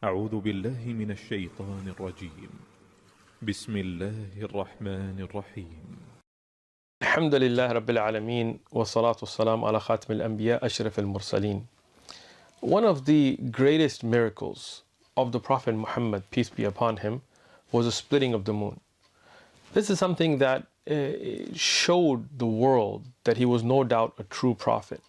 أعوذ بالله من الشيطان الرجيم. بسم الله الرحمن الرحيم. الحمد لله رب العالمين والصلاة والسلام على خاتم الأنبياء أشرف المرسلين. One of the greatest miracles of the Prophet Muhammad, peace be upon him, was the splitting of the moon. This is something that showed the world that he was no doubt a true prophet.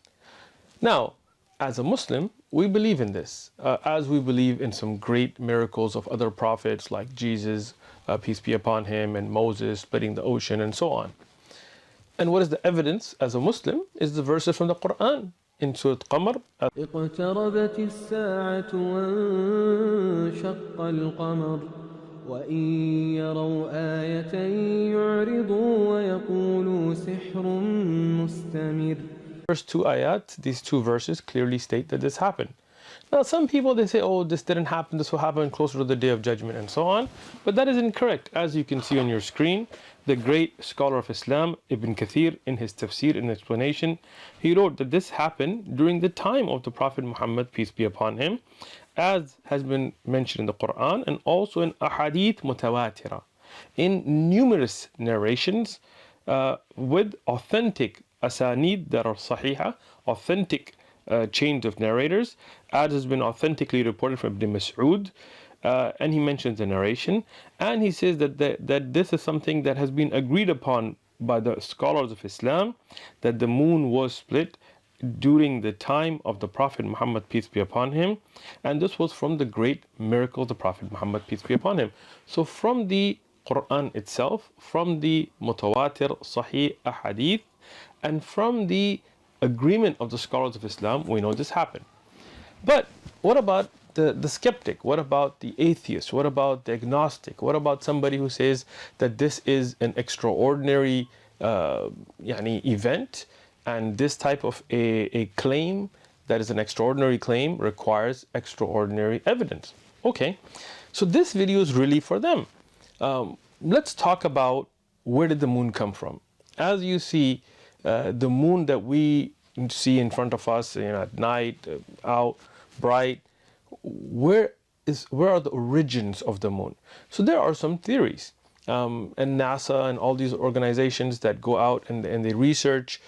Now, as a Muslim, we believe in this, as we believe in some great miracles of other prophets like Jesus, peace be upon him, and Moses splitting the ocean and so on. And what is the evidence as a Muslim is the verses from the Quran in Surah Qamar. اقتربت الساعة وانشق القمر وإن يروا آية يعرضوا ويقولوا سحر مستمر. First two ayat, these two verses clearly state that this happened. Now some people, they say, oh, this didn't happen, this will happen closer to the Day of Judgment and so on. But that is incorrect. As you can see on your screen, the great scholar of Islam, Ibn Kathir, in his tafsir, in explanation, he wrote that this happened during the time of the Prophet Muhammad, peace be upon him, as has been mentioned in the Quran and also in ahadith mutawatira, in numerous narrations with authentic asanid that are sahiha, authentic chains of narrators, as has been authentically reported from Ibn Mas'ud, and he mentions the narration, and he says that this is something that has been agreed upon by the scholars of Islam, that the moon was split during the time of the Prophet Muhammad, peace be upon him, and this was from the great miracle of the Prophet Muhammad, peace be upon him. So from the Quran itself, from the mutawatir sahih ahadith, and from the agreement of the scholars of Islam, we know this happened. But what about the skeptic? What about the atheist? What about the agnostic? What about somebody who says that this is an extraordinary event, and this type of a claim that is an extraordinary claim requires extraordinary evidence? Okay, so this video is really for them. Let's talk about where did the moon come from. As you see, the moon that we see in front of us, at night, out, bright, where are the origins of the moon? So there are some theories, and NASA and all these organizations that go out and they research,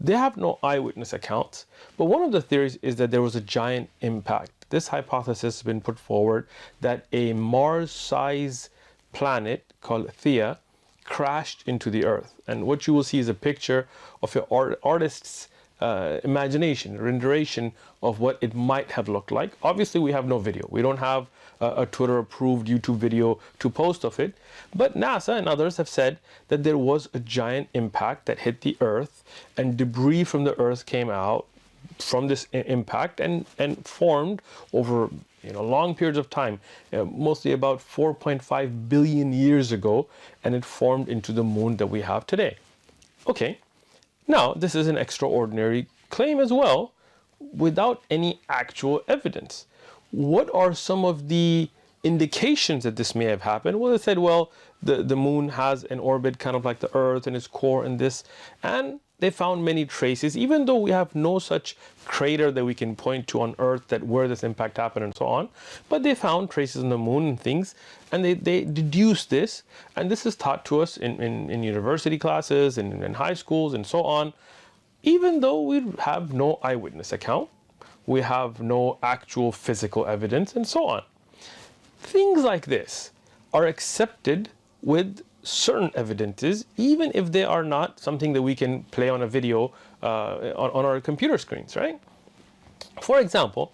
they have no eyewitness accounts. But one of the theories is that there was a giant impact. This hypothesis has been put forward that a Mars-sized planet called Theia crashed into the Earth, and what you will see is a picture of an artist's imagination, renderation of what it might have looked like. Obviously we have no video, we don't have a Twitter approved YouTube video to post of it, but NASA and others have said that there was a giant impact that hit the Earth, and debris from the Earth came out from this impact and formed over long periods of time, mostly about 4.5 billion years ago, and it formed into the moon that we have today. Okay, now this is an extraordinary claim as well, without any actual evidence. What are some of the indications that this may have happened? Well, they said, well, the moon has an orbit kind of like the Earth and its core and this, and they found many traces, even though we have no such crater that we can point to on Earth that where this impact happened and so on. But they found traces on the moon and things, and they deduced this, and this is taught to us in university classes and in high schools and so on. Even though we have no eyewitness account, we have no actual physical evidence and so on. Things like this are accepted with certain evidences, even if they are not something that we can play on a video on our computer screens, right? For example,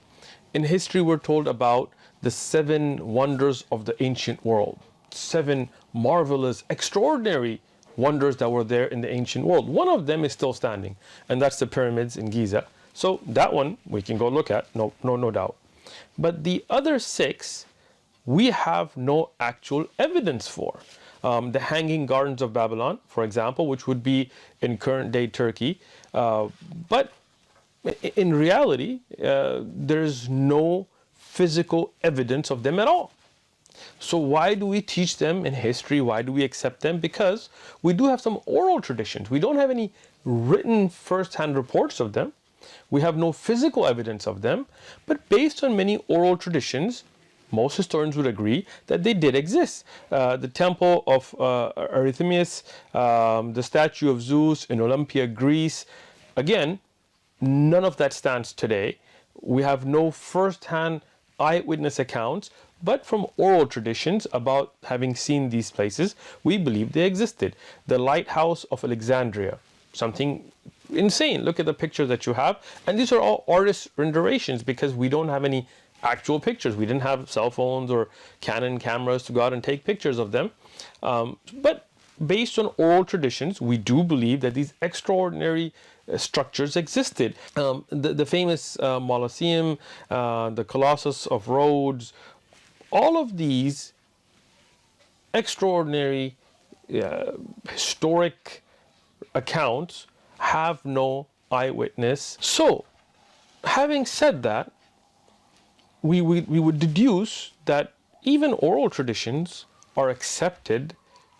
in history we're told about the 7 wonders of the ancient world, 7 marvelous, extraordinary wonders that were there in the ancient world. One of them is still standing, and that's the pyramids in Giza. So that one we can go look at, no doubt. But the other 6 we have no actual evidence for. The Hanging Gardens of Babylon, for example, which would be in current day Turkey, but in reality there's no physical evidence of them at all. So why do we teach them in history? Why do we accept them? Because we do have some oral traditions. We don't have any written first-hand reports of them. We have no physical evidence of them, but based on many oral traditions, most historians would agree that they did exist. The temple of Artemis, the statue of Zeus in Olympia, Greece, again, none of that stands today. We have no first-hand eyewitness accounts, but from oral traditions about having seen these places, we believe they existed. The lighthouse of Alexandria, something insane. Look at the pictures that you have, and these are all artist renditions because we don't have any actual pictures. We didn't have cell phones or Canon cameras to go out and take pictures of them. But based on oral traditions, we do believe that these extraordinary structures existed. The famous Colosseum, the Colossus of Rhodes, all of these extraordinary historic accounts have no eyewitness. So, having said that, we would deduce that even oral traditions are accepted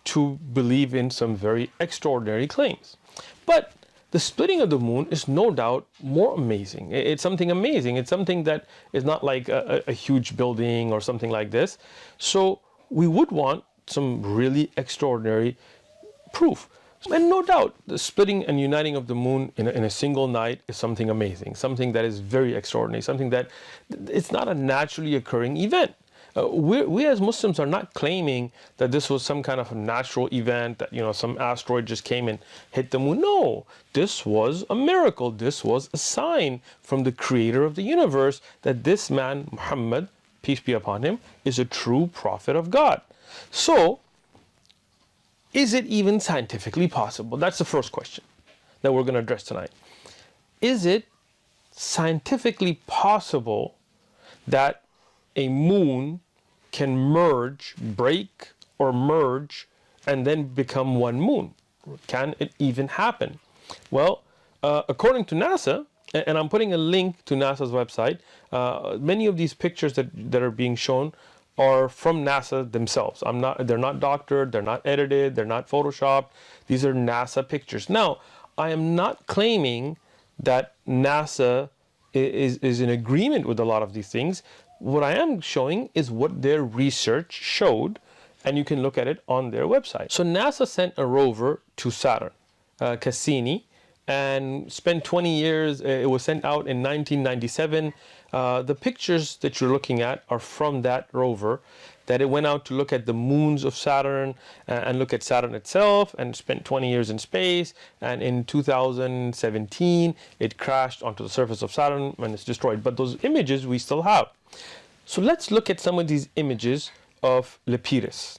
to believe in some very extraordinary claims. But the splitting of the moon is no doubt more amazing. It's something amazing. It's something that is not like a huge building or something like this. So we would want some really extraordinary proof. And no doubt, the splitting and uniting of the moon in a single night is something amazing, something that is very extraordinary, something that it's not a naturally occurring event. We as Muslims are not claiming that this was some kind of a natural event, that some asteroid just came and hit the moon. No, this was a miracle. This was a sign from the creator of the universe that this man, Muhammad, peace be upon him, is a true prophet of God. So, is it even scientifically possible? That's the first question that we're going to address tonight. Is it scientifically possible that a moon can break or merge, and then become one moon? Can it even happen? Well, according to NASA, and I'm putting a link to NASA's website, many of these pictures that are being shown are from NASA themselves. They're not doctored, they're not edited, they're not photoshopped. These are NASA pictures. Now, I am not claiming that NASA is in agreement with a lot of these things. What I am showing is what their research showed, and you can look at it on their website. So NASA sent a rover to Saturn, Cassini, and spent 20 years. It was sent out in 1997. The pictures that you're looking at are from that rover, that it went out to look at the moons of Saturn and look at Saturn itself, and spent 20 years in space. And in 2017, it crashed onto the surface of Saturn and it's destroyed. But those images we still have. So let's look at some of these images of Lepidus.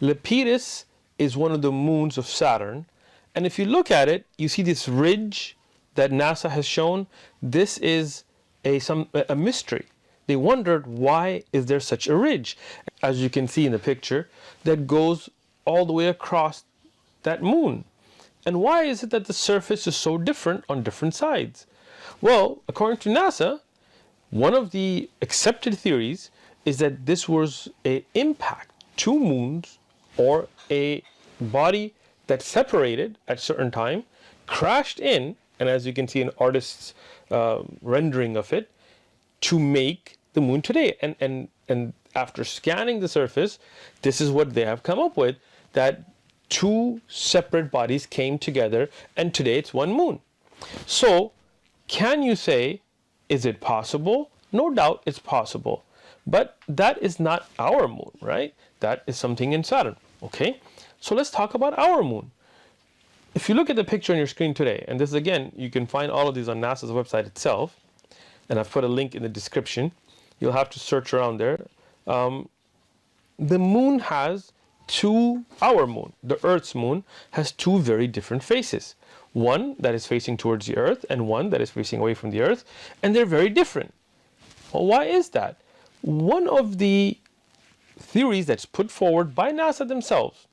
Lepidus is one of the moons of Saturn. And if you look at it, you see this ridge that NASA has shown. This is a mystery. They wondered, why is there such a ridge? As you can see in the picture, that goes all the way across that moon. And why is it that the surface is so different on different sides? Well, according to NASA, one of the accepted theories is that this was an impact, two moons, or a body that separated at a certain time, crashed in, and as you can see an artist's rendering of it, to make the moon today. And after scanning the surface, this is what they have come up with, that two separate bodies came together, and today it's one moon. So, can you say, is it possible? No doubt it's possible. But that is not our moon, right? That is something in Saturn, okay? So let's talk about our moon. If you look at the picture on your screen today, and this again, you can find all of these on NASA's website itself, and I've put a link in the description. You'll have to search around there. The moon has our moon, the Earth's moon, has two very different faces. One that is facing towards the Earth and one that is facing away from the Earth, and they're very different. Well, why is that? One of the theories that's put forward by NASA themselves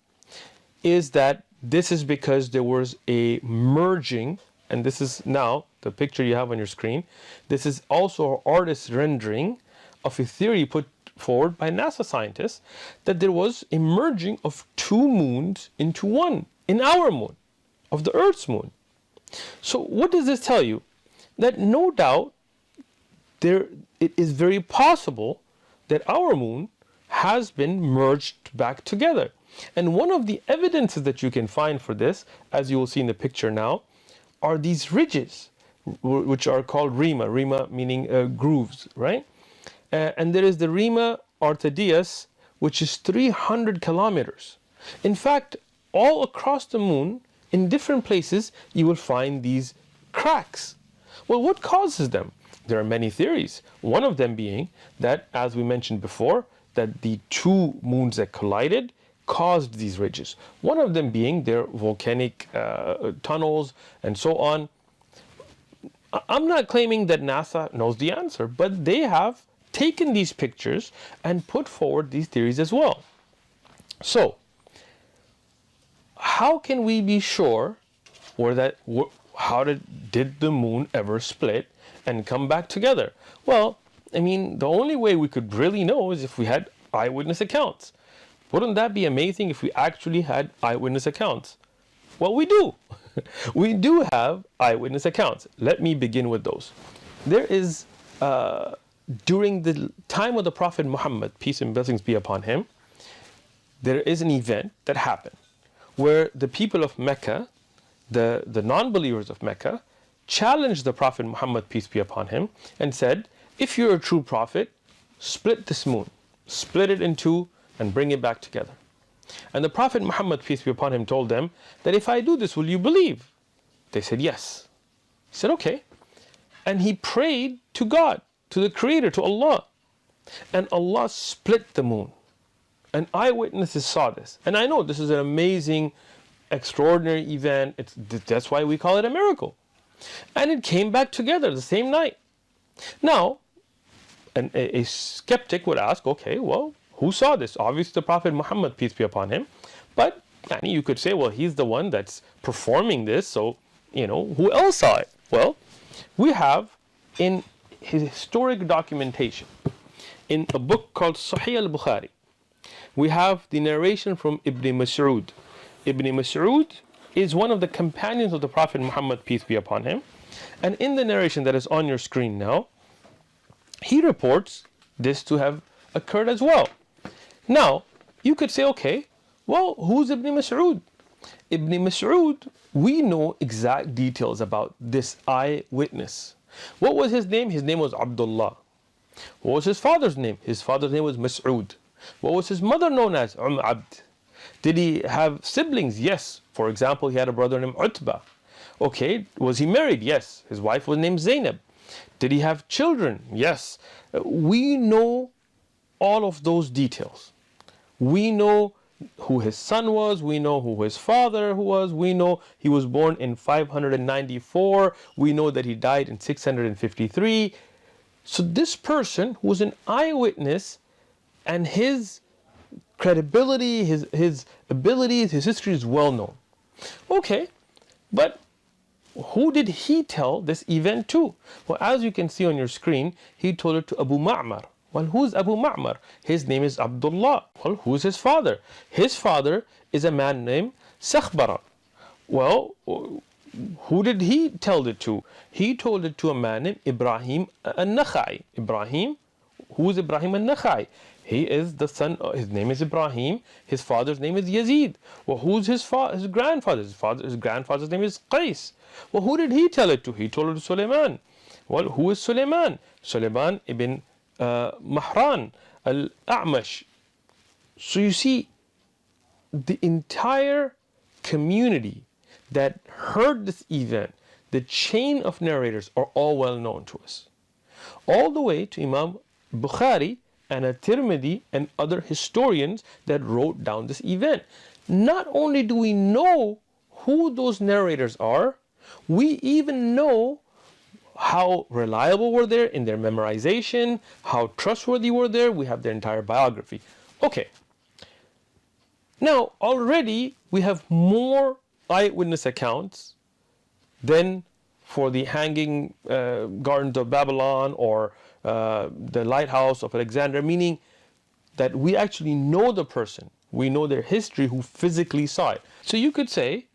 is that this is because there was a merging, and this is now the picture you have on your screen. This is also an artist's rendering of a theory put forward by NASA scientists, that there was a merging of two moons into one, in our moon, of the Earth's moon. So what does this tell you? That no doubt it is very possible that our moon has been merged back together. And one of the evidences that you can find for this, as you will see in the picture now, are these ridges, which are called rima. Rima meaning grooves, right? And there is the Rima Orthodeus, which is 300 kilometers. In fact, all across the moon, in different places, you will find these cracks. Well, what causes them? There are many theories. One of them being that, as we mentioned before, that the two moons that collided caused these ridges. One of them being their volcanic tunnels and so on. I'm not claiming that NASA knows the answer, but they have taken these pictures and put forward these theories as well. So, how can we be sure, or that how did the moon ever split and come back together? Well, I mean, the only way we could really know is if we had eyewitness accounts. Wouldn't that be amazing if we actually had eyewitness accounts? Well, we do. We do have eyewitness accounts. Let me begin with those. There is, during the time of the Prophet Muhammad, peace and blessings be upon him, there is an event that happened where the people of Mecca, the non-believers of Mecca, challenged the Prophet Muhammad, peace be upon him, and said, if you're a true prophet, split this moon, split it in two and bring it back together. And the Prophet Muhammad, peace be upon him, told them that if I do this, will you believe? They said yes. He said okay. And he prayed to God, to the Creator, to Allah. And Allah split the moon. And eyewitnesses saw this. And I know this is an amazing, extraordinary event. That's why we call it a miracle. And it came back together the same night. Now, a skeptic would ask, okay, well, who saw this? Obviously the Prophet Muhammad, peace be upon him. But you could say, well, he's the one that's performing this, so, who else saw it? Well, we have in his historic documentation, in a book called Sahih al-Bukhari, we have the narration from Ibn Mas'ud. Ibn Mas'ud is one of the companions of the Prophet Muhammad, peace be upon him. And in the narration that is on your screen now, he reports this to have occurred as well. Now, you could say, okay, well, who's Ibn Mas'ud? Ibn Mas'ud, we know exact details about this eyewitness. What was his name? His name was Abdullah. What was his father's name? His father's name was Mas'ud. What was his mother known as? Abd. Did he have siblings? Yes. For example, he had a brother named Utbah. Okay, was he married? Yes. His wife was named Zainab. Did he have children? Yes. We know all of those details. We know who his son was, we know who his father was, we know he was born in 594, we know that he died in 653. So this person who was an eyewitness, and his credibility, his abilities, his history is well known. Okay, but who did he tell this event to? Well, as you can see on your screen, he told it to Abu Ma'mar. Well, who's Abu Ma'mar? His name is Abdullah. Well, who's his father? His father is a man named Sakhbara. Well, who did he tell it to? He told it to a man named Ibrahim al-Nakhai. Ibrahim, who is Ibrahim al-Nakhai? He is the son, his name is Ibrahim, his father's name is Yazid. Well, who's his grandfather? His grandfather's name is Qais. Well, who did he tell it to? He told it to Suleiman. Well, who is Suleiman? Suleiman ibn Mahran al-A'mash. So you see, the entire community that heard this event, the chain of narrators are all well known to us. All the way to Imam Bukhari and At-Tirmidhi and other historians that wrote down this event. Not only do we know who those narrators are, we even know how reliable were they in their memorization, how trustworthy were they. We have their entire biography. Okay. Now, already we have more eyewitness accounts than for the hanging gardens of Babylon or the lighthouse of Alexandria, meaning that we actually know the person, we know their history who physically saw it. So you could say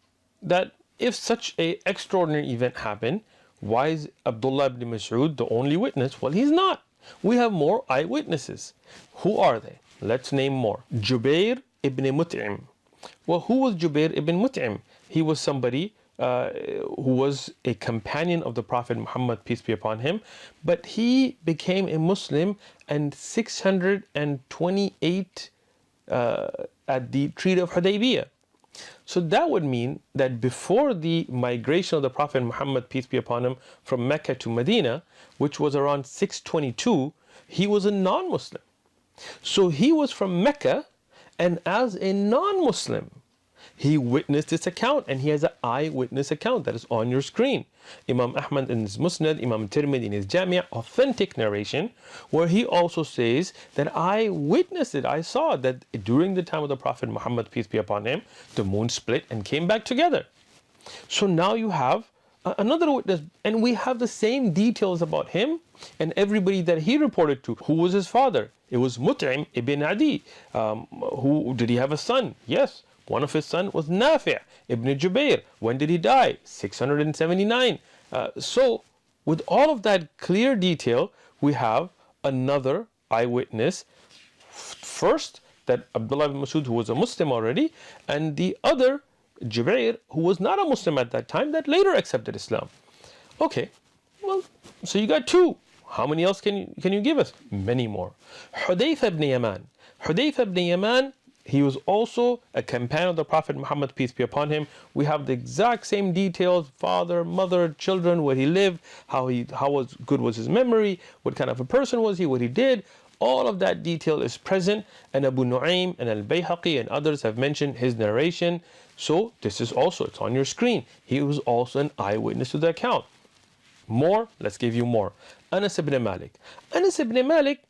that if such an extraordinary event happened, why is Abdullah ibn Mas'ud the only witness? Well, he's not. we have more eyewitnesses. Who are they? Let's name more. Jubair ibn Mut'im. Well, who was Jubair ibn Mut'im? He was somebody who was a companion of the Prophet Muhammad, peace be upon him, but he became a Muslim in 628 at the Treaty of Hudaybiyah. So that would mean that before the migration of the Prophet Muhammad, peace be upon him, from Mecca to Medina, which was around 622, he was a non-Muslim. So he was from Mecca, and as a non-Muslim, he witnessed this account, and he has an eyewitness account that is on your screen. Imam Ahmad in his Musnad, Imam Tirmidhi in his Jami', authentic narration, where he also says that I witnessed it, I saw that during the time of the Prophet Muhammad, peace be upon him, the moon split and came back together. So now you have another witness, and we have the same details about him and everybody that he reported to. Who was his father? It was Mut'im ibn Adi. Who did he have a son? Yes. One of his sons was Nafi' ibn Jubair. When did he die? 679. So with all of that clear detail, we have another eyewitness. First, that Abdullah ibn Masud, who was a Muslim already, and the other, Jubair, who was not a Muslim at that time, that later accepted Islam. Okay, well, so you got two. How many else can you give us? Many more. Hudayfa ibn Yaman. Hudayfa ibn Yaman, he was also a companion of the Prophet Muhammad, peace be upon him. We have the exact same details: father, mother, children, where he lived, how good was his memory, what kind of a person was he, what he did. All of that detail is present, and Abu Nu'aym and Al-Bayhaqi and others have mentioned his narration. So this is also, it's on your screen. He was also an eyewitness to the account. More, let's give you more. Anas ibn Malik. Anas ibn Malik,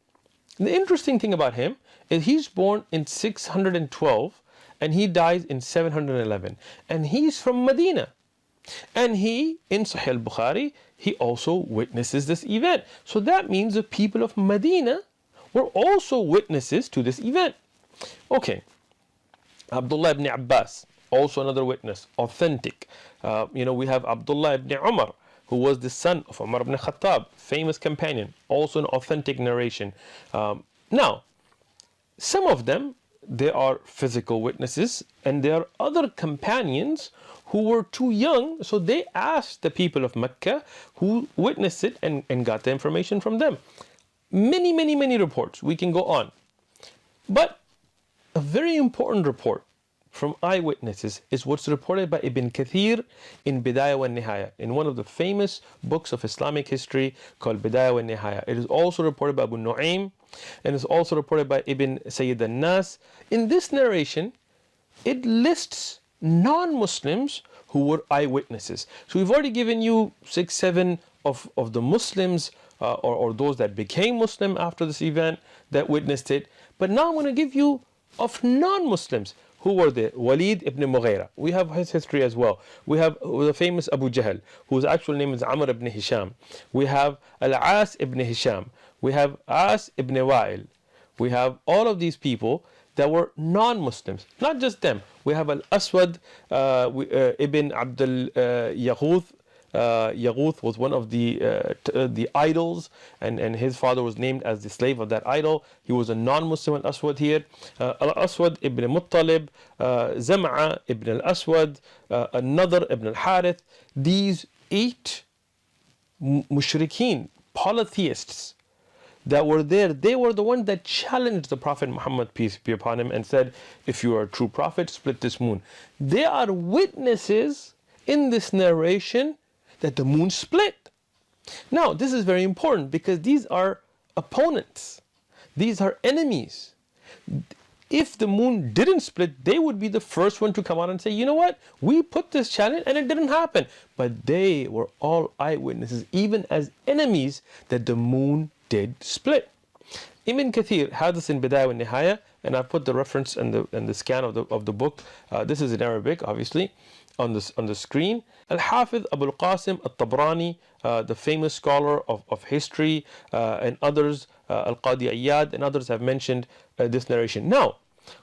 the interesting thing about him is he's born in 612 and he dies in 711. And he's from Medina. And he, in Sahih al-Bukhari, he also witnesses this event. So that means the people of Medina were also witnesses to this event. Okay, Abdullah ibn Abbas, also another witness, authentic. We have Abdullah ibn Umar, who was the son of Umar ibn Khattab, famous companion, also an authentic narration. Now, some of them, they are physical witnesses, and there are other companions who were too young, so they asked the people of Mecca who witnessed it and got the information from them. Many, many, many reports. We can go on. But a very important report from eyewitnesses is what's reported by Ibn Kathir in Bidayah wa Nihaya, in one of the famous books of Islamic history called Bidayah wa Nihaya. It is also reported by Abu Nu'aym, and it's also reported by Ibn Sayyid al-Nas. In this narration, it lists non-Muslims who were eyewitnesses. So we've already given you 6, 7 of the Muslims or those that became Muslim after this event that witnessed it. But now I'm going to give you of non-Muslims. Who were they? Walid ibn Mughira. We have his history as well. We have the famous Abu Jahl, whose actual name is Amr ibn Hisham. We have Al-As ibn Hisham. We have As ibn Wa'il. We have all of these people that were non-Muslims. Not just them. We have Al-Aswad ibn Abdul Yaghuth. Yaghuth was one of the idols, and his father was named as the slave of that idol. He was a non-Muslim, Al-Aswad here. Al-Aswad ibn Muttalib, Zam'a ibn Al-Aswad, another ibn Al-Harith. These 8 mushrikeen, polytheists that were there, they were the ones that challenged the Prophet Muhammad, peace be upon him, and said, if you are a true prophet, split this moon. They are witnesses in this narration that the moon split. Now, this is very important because these are opponents. These are enemies. If the moon didn't split, they would be the first one to come out and say, you know what? We put this challenge and it didn't happen. But they were all eyewitnesses, even as enemies, that the moon did split. Ibn Kathir had this in Bidayah wa Nihaya, and I put the reference and the scan of the book. This is in Arabic, obviously, on the screen. Al-Hafiz Abu al-Qasim al-Tabrani, the famous scholar of history, and others, Al-Qadi Iyad and others have mentioned this narration. Now,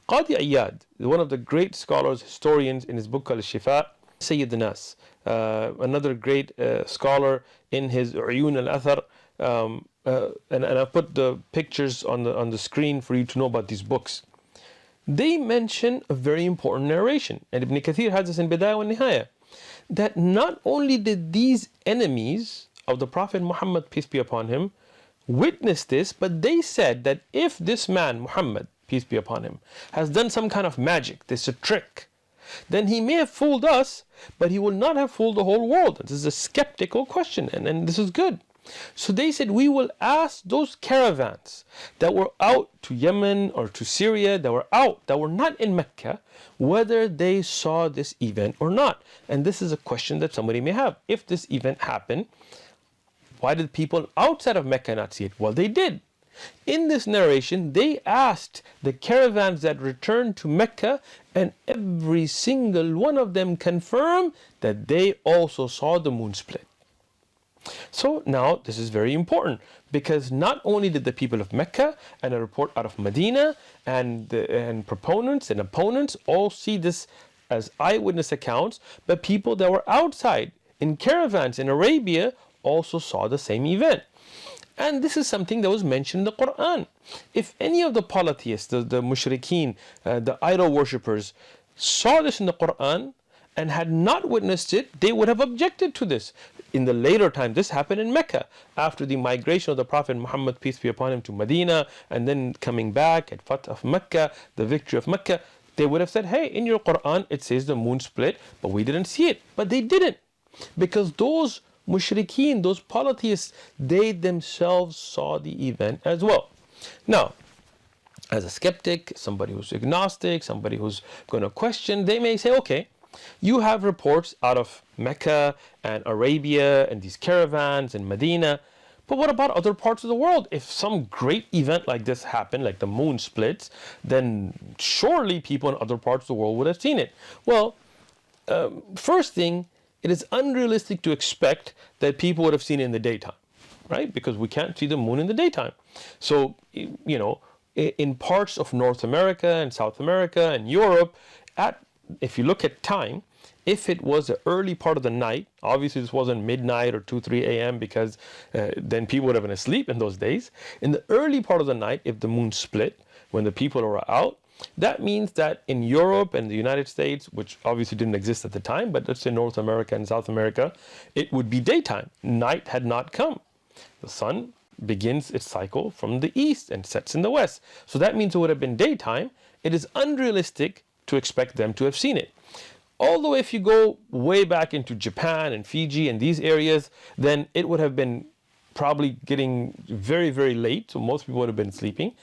Qadi Iyad, one of the great scholars, historians, in his book Al-Shifa, Sayyid Nas, another great scholar, in his Uyun al-Athar, and I've put the pictures on the screen for you to know about these books. They mention a very important narration, and Ibn Kathir has this in Bidayah wa Nihaya, that not only did these enemies of the Prophet Muhammad, peace be upon him, witness this, but they said that if this man, Muhammad, peace be upon him, has done some kind of magic, this is a trick, then he may have fooled us, but he will not have fooled the whole world. This is a skeptical question, and this is good. So they said, we will ask those caravans that were out to Yemen or to Syria, that were out, that were not in Mecca, whether they saw this event or not. And this is a question that somebody may have. If this event happened, why did people outside of Mecca not see it? Well, they did. In this narration, they asked the caravans that returned to Mecca, and every single one of them confirmed that they also saw the moon split. So now this is very important, because not only did the people of Mecca and a report out of Medina and proponents and opponents all see this as eyewitness accounts, but people that were outside in caravans in Arabia also saw the same event. And this is something that was mentioned in the Quran. If any of the polytheists, the mushrikeen, the idol worshippers saw this in the Quran and had not witnessed it, they would have objected to this. In the later time, this happened in Mecca after the migration of the Prophet Muhammad, peace be upon him, to Medina, and then coming back at Fath of Mecca, the victory of Mecca. They would have said, hey, in your Quran it says the moon split, but we didn't see it. But they didn't, because those mushrikeen, those polytheists, they themselves saw the event as well. Now, as a skeptic, somebody who's agnostic, somebody who's going to question, they may say, okay, you have reports out of Mecca and Arabia and these caravans in Medina, but what about other parts of the world? If some great event like this happened, like the moon splits, then surely people in other parts of the world would have seen it. Well, first thing, it is unrealistic to expect that people would have seen it in the daytime, right? Because we can't see the moon in the daytime. So, you know, in parts of North America and South America and Europe, if you look at time, if it was the early part of the night, obviously this wasn't midnight or 2, 3 a.m. because then people would have been asleep in those days. In the early part of the night, if the moon split, when the people were out, that means that in Europe and the United States, which obviously didn't exist at the time, but let's say North America and South America, it would be daytime. Night had not come. The sun begins its cycle from the east and sets in the west. So that means it would have been daytime. It is unrealistic to expect them to have seen it. Although if you go way back into Japan and Fiji and these areas, then it would have been probably getting very, very late, so most people would have been sleeping.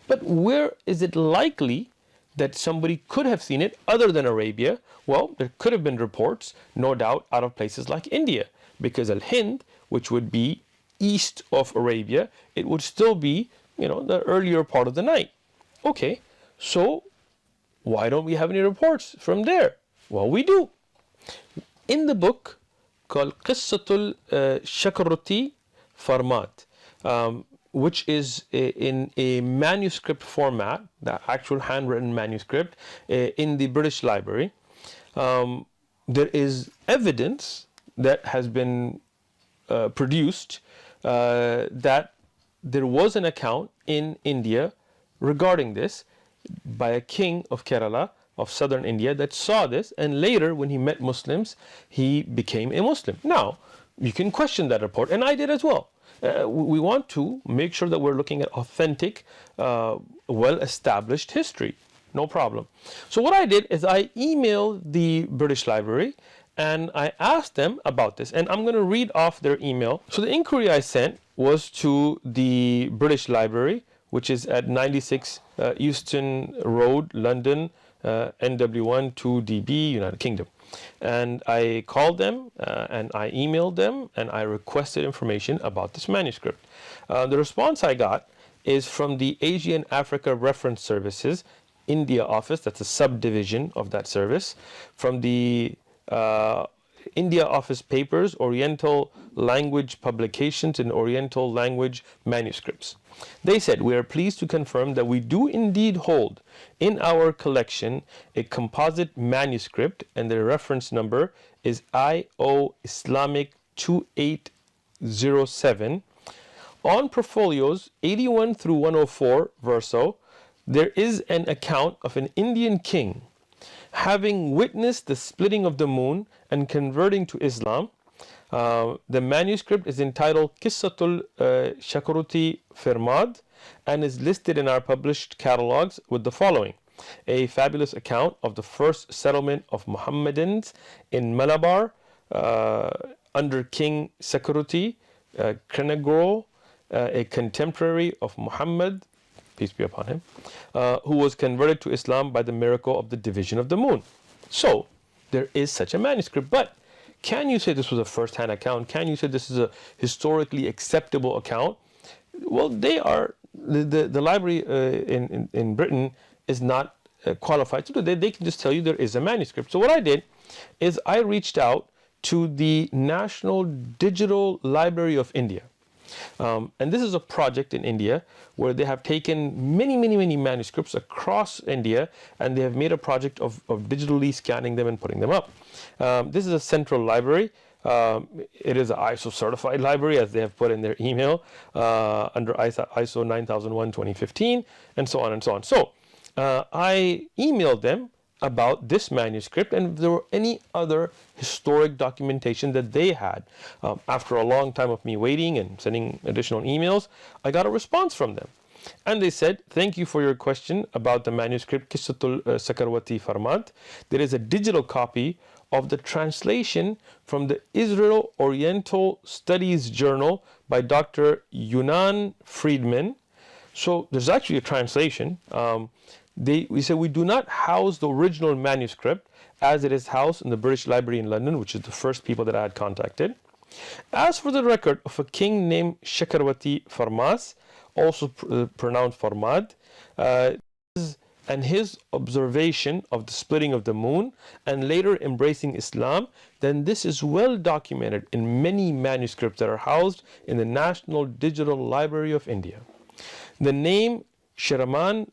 But where is it likely that somebody could have seen it other than Arabia? Well, there could have been reports, no doubt, out of places like India, because Al-Hind, which would be east of Arabia, it would still be, you know, the earlier part of the night. Okay, so why don't we have any reports from there? Well, we do. In the book called Qissatul Shakruti Farmat, which is in a manuscript format, the actual handwritten manuscript in the British Library, there is evidence that has been produced that there was an account in India regarding this by a king of Kerala, of southern India, that saw this, and later when he met Muslims, he became a Muslim. Now, you can question that report, and I did as well. We want to make sure that we're looking at authentic, well-established history. No problem. So what I did is I emailed the British Library and I asked them about this, and I'm going to read off their email. So the inquiry I sent was to the British Library, which is at 96 Euston Road, London, NW1 2DB, United Kingdom. And I called them and I emailed them and I requested information about this manuscript. The response I got is from the Asian Africa Reference Services India office, that's a subdivision of that service, from the India Office Papers, Oriental Language Publications and Oriental Language Manuscripts. They said, we are pleased to confirm that we do indeed hold in our collection a composite manuscript, and the reference number is IO Islamic 2807, On portfolios 81 through 104 verso, there is an account of an Indian king having witnessed the splitting of the moon and converting to Islam. The manuscript is entitled Qissatul Shakaruti Firmad and is listed in our published catalogs with the following: a fabulous account of the first settlement of Muhammadans in Malabar under King Sakaruti Krenagoro, a contemporary of Muhammad, peace be upon him, who was converted to Islam by the miracle of the division of the moon. So there is such a manuscript, but can you say this was a first-hand account? Can you say this is a historically acceptable account? Well, they are, the library in Britain is not qualified to do that. They can just tell you there is a manuscript. So what I did is I reached out to the National Digital Library of India. And this is a project in India where they have taken many manuscripts across India, and they have made a project of digitally scanning them and putting them up. This is a central library. It is an ISO certified library, as they have put in their email, under ISO 9001:2015, and so on and so on. So I emailed them about this manuscript and if there were any other historic documentation that they had. After a long time of me waiting and sending additional emails, I got a response from them. And they said, thank you for your question about the manuscript Qissatul Sakarwati Farmad. There is a digital copy of the translation from the Israel Oriental Studies Journal by Dr. Yunan Friedman. So there's actually a translation. We said we do not house the original manuscript as it is housed in the British Library in London, which is the first people that I had contacted. As for the record of a king named Shakarwati Farmas, also pronounced Farmad, and his observation of the splitting of the moon and later embracing Islam, then this is well documented in many manuscripts that are housed in the National Digital Library of India. The name Shiraman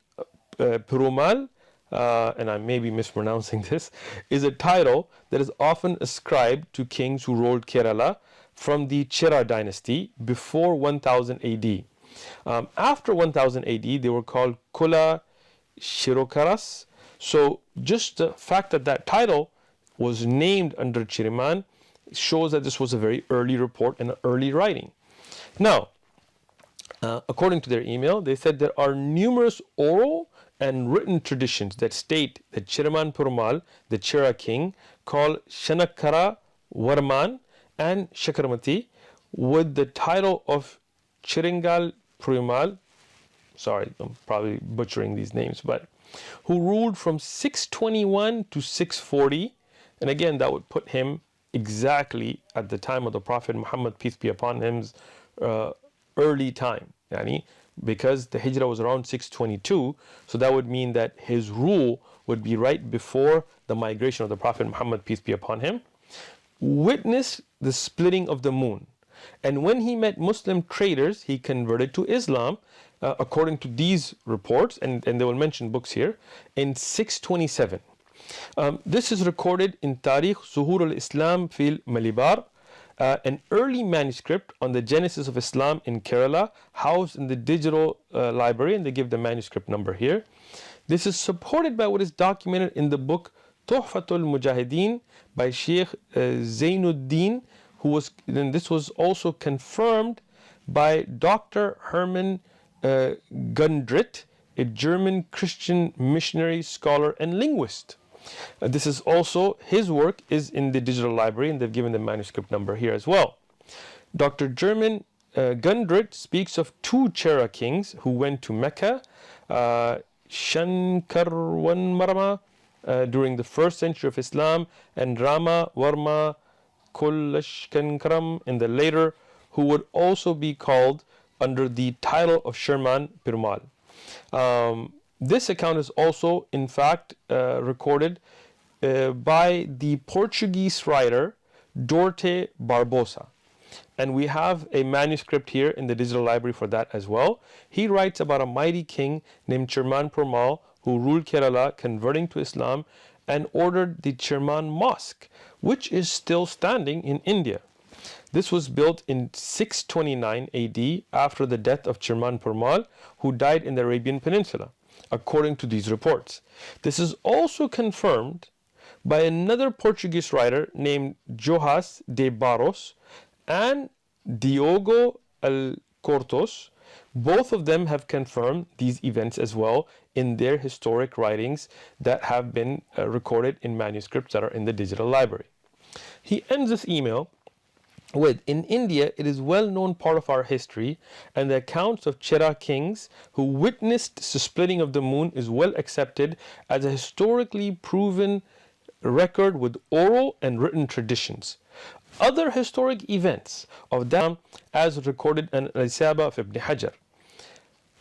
Perumal, and I may be mispronouncing this, is a title that is often ascribed to kings who ruled Kerala from the Chera dynasty before 1000 AD. After 1000 AD, they were called Kula Shirokaras. So just the fact that that title was named under Chiriman shows that this was a very early report and an early writing. Now, according to their email, they said there are numerous oral and written traditions that state that Chiraman Perumal, the Chera king, called Shanakara Varman and Shakaramati with the title of Chiringal Perumal, sorry, I'm probably butchering these names, but who ruled from 621 to 640, and again that would put him exactly at the time of the Prophet Muhammad, peace be upon him's early time, because the Hijrah was around 622, so that would mean that his rule would be right before the migration of the Prophet Muhammad, peace be upon him. Witnessed the splitting of the moon, and when he met Muslim traders, he converted to Islam, according to these reports, and they will mention books here, in 627. This is recorded in Tarikh Zuhur al-Islam fil Malibar, an early manuscript on the genesis of Islam in Kerala, housed in the digital library, and they give the manuscript number here. This is supported by what is documented in the book Tuhfatul Mujahideen by Sheikh Zainuddin, and this was also confirmed by Dr. Hermann Gundrit, a German Christian missionary, scholar, and linguist. This is also, his work is in the digital library, and they've given the manuscript number here as well. Dr. German Gundrit speaks of two Chera kings who went to Mecca, Shankarwanmarma, during the first century of Islam, and Rama Varma Kulashkankaram in the later, who would also be called under the title of Sherman Perumal. This account is also, in fact, recorded by the Portuguese writer Dorte Barbosa. And we have a manuscript here in the digital library for that as well. He writes about a mighty king named Sherman Perumal who ruled Kerala, converting to Islam, and ordered the Sherman Mosque, which is still standing in India. This was built in 629 AD after the death of Chirman Purmal, who died in the Arabian Peninsula, according to these reports. This is also confirmed by another Portuguese writer named Joás de Barros and Diogo Alcortos. Both of them have confirmed these events as well in their historic writings that have been recorded in manuscripts that are in the digital library. He ends this email with, in India, it is well known part of our history, and the accounts of Chera kings who witnessed the splitting of the moon is well accepted as a historically proven record with oral and written traditions. Other historic events of that as recorded in Al-Isaba of Ibn Hajar.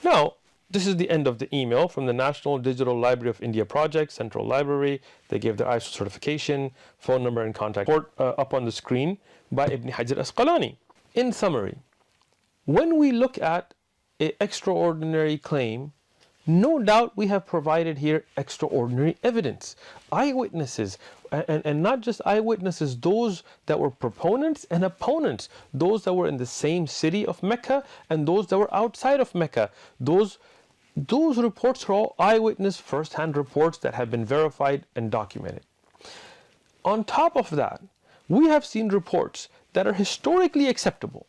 Now, this is the end of the email from the National Digital Library of India Project, Central Library. They gave their ISO certification, phone number and contact report up on the screen by Ibn Hajar Asqalani. In summary, when we look at an extraordinary claim, no doubt we have provided here extraordinary evidence. Eyewitnesses, and not just eyewitnesses, those that were proponents and opponents, those that were in the same city of Mecca and those that were outside of Mecca. Those reports are all eyewitness first-hand reports that have been verified and documented. On top of that, we have seen reports that are historically acceptable.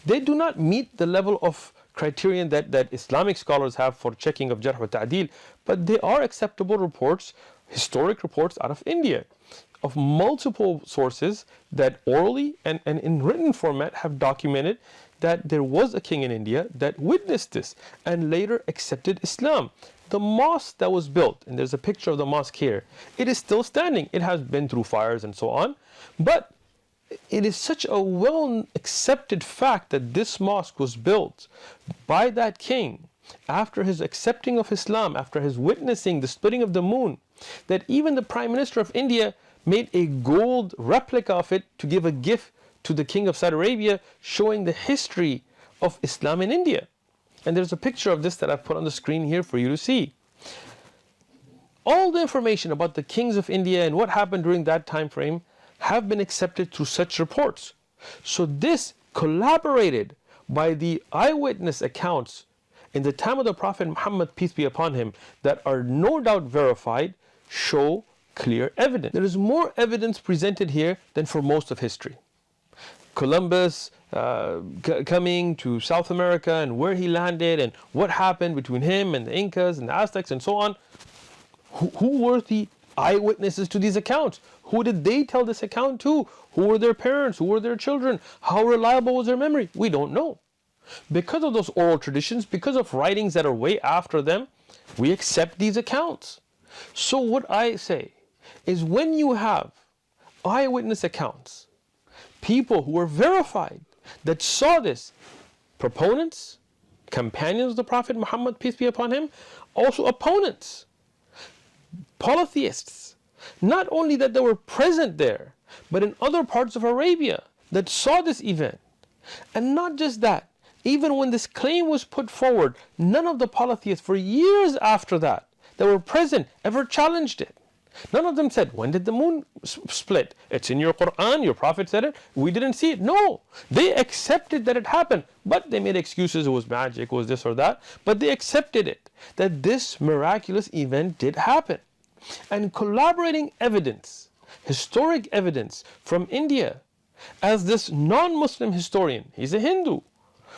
They do not meet the level of criterion that Islamic scholars have for checking of Jarh wa Ta'dil, but they are acceptable reports, historic reports out of India, of multiple sources that orally and in written format have documented that there was a king in India that witnessed this and later accepted Islam. The mosque that was built, and there's a picture of the mosque here, it is still standing. It has been through fires and so on, but it is such a well accepted fact that this mosque was built by that king after his accepting of Islam, after his witnessing the splitting of the moon, that even the Prime Minister of India made a gold replica of it to give a gift to the King of Saudi Arabia, showing the history of Islam in India. And there's a picture of this that I've put on the screen here for you to see. All the information about the kings of India and what happened during that time frame have been accepted through such reports. So this, collaborated by the eyewitness accounts in the time of the Prophet Muhammad, peace be upon him, that are no doubt verified, show clear evidence. There is more evidence presented here than for most of history. Columbus coming to South America and where he landed and what happened between him and the Incas and the Aztecs and so on. Who were the eyewitnesses to these accounts? Who did they tell this account to? Who were their parents? Who were their children? How reliable was their memory? We don't know. Because of those oral traditions, because of writings that are way after them, we accept these accounts. So what I say is, when you have eyewitness accounts, people who were verified that saw this, proponents, companions of the Prophet Muhammad, peace be upon him, also opponents, polytheists, not only that they were present there, but in other parts of Arabia that saw this event. And not just that, even when this claim was put forward, none of the polytheists for years after that were present ever challenged it. None of them said, when did the moon split? It's in your Quran, your Prophet said it, we didn't see it. No, they accepted that it happened, but they made excuses, it was magic, it was this or that, but they accepted it, that this miraculous event did happen. And corroborating evidence, historic evidence from India, as this non-Muslim historian, he's a Hindu,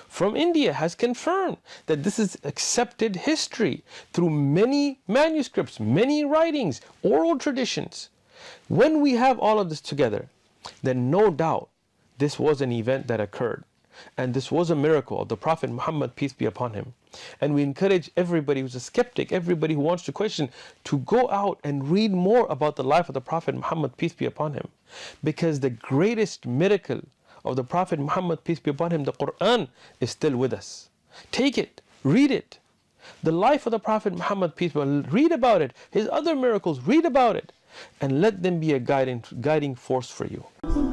from India has confirmed that this is accepted history through many manuscripts, many writings, oral traditions. When we have all of this together, then no doubt this was an event that occurred. And this was a miracle of the Prophet Muhammad, peace be upon him. And we encourage everybody who's a skeptic, everybody who wants to question, to go out and read more about the life of the Prophet Muhammad, peace be upon him. Because the greatest miracle of the Prophet Muhammad, peace be upon him, the Quran, is still with us. Take it, read it. The life of the Prophet Muhammad, peace be upon him, read about it. His other miracles, read about it. And let them be a guiding force for you.